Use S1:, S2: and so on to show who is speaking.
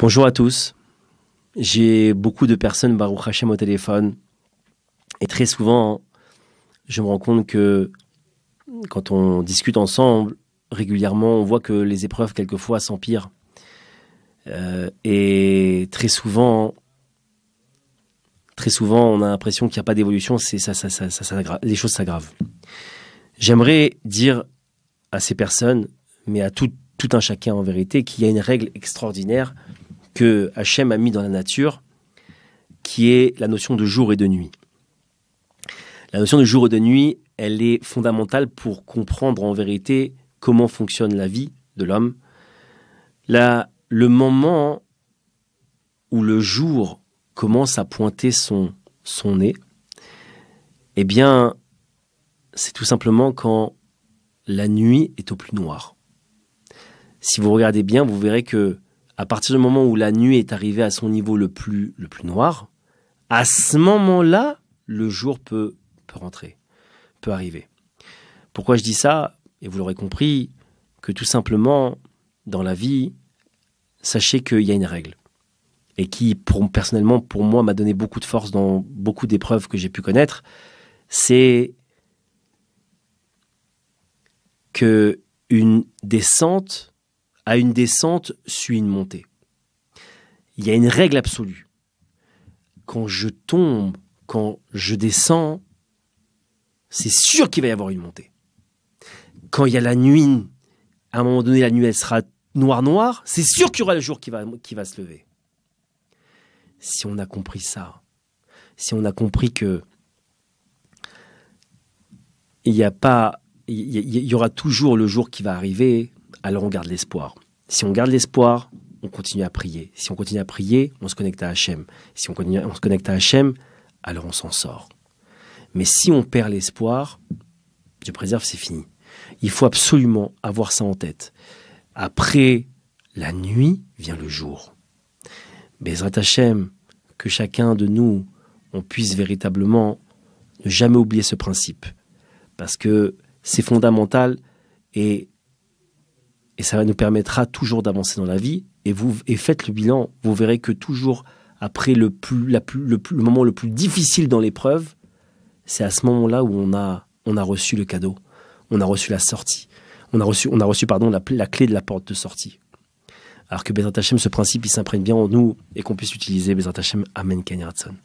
S1: Bonjour à tous. J'ai beaucoup de personnes, Baruch Hashem, au téléphone. Et très souvent, je me rends compte que quand on discute ensemble, régulièrement, on voit que les épreuves, quelquefois, s'empirent. Et très souvent, on a l'impression qu'il n'y a pas d'évolution, les choses s'aggravent. J'aimerais dire à ces personnes, mais à tout un chacun en vérité, qu'il y a une règle extraordinaire que Hachem a mis dans la nature, qui est la notion de jour et de nuit. La notion de jour et de nuit, elle est fondamentale pour comprendre en vérité comment fonctionne la vie de l'homme. Le moment où le jour commence à pointer son nez, eh bien, c'est tout simplement quand la nuit est au plus noir. Si vous regardez bien, vous verrez que à partir du moment où la nuit est arrivée à son niveau le plus noir, à ce moment-là, le jour peut rentrer, peut arriver. Pourquoi je dis ça? Et vous l'aurez compris, que tout simplement, dans la vie, sachez qu'il y a une règle. Et qui, personnellement, pour moi, m'a donné beaucoup de force dans beaucoup d'épreuves que j'ai pu connaître, c'est que à une descente suit une montée. Il y a une règle absolue. Quand je tombe, quand je descends, c'est sûr qu'il va y avoir une montée. Quand il y a la nuit, à un moment donné, la nuit, elle sera noire, c'est sûr qu'il y aura le jour qui va se lever. Si on a compris ça, si on a compris que il y aura toujours le jour qui va arriver, alors on garde l'espoir. Si on garde l'espoir, on continue à prier. Si on continue à prier, on se connecte à Hachem. Si on se connecte à Hachem, alors on s'en sort. Mais si on perd l'espoir, Dieu préserve, c'est fini. Il faut absolument avoir ça en tête. Après la nuit vient le jour. Bezrat Hachem, que chacun de nous, on puisse véritablement ne jamais oublier ce principe. Parce que c'est fondamental et ça nous permettra toujours d'avancer dans la vie. Et faites le bilan, vous verrez que toujours après le moment le plus difficile dans l'épreuve, c'est à ce moment-là où on a reçu le cadeau, on a reçu la sortie, on a reçu la clé de la porte de sortie. Alors que Bezrat Hachem, ce principe, il s'imprègne bien en nous et qu'on puisse l'utiliser. Bezrat Hachem, Amen Ken Yaratzon.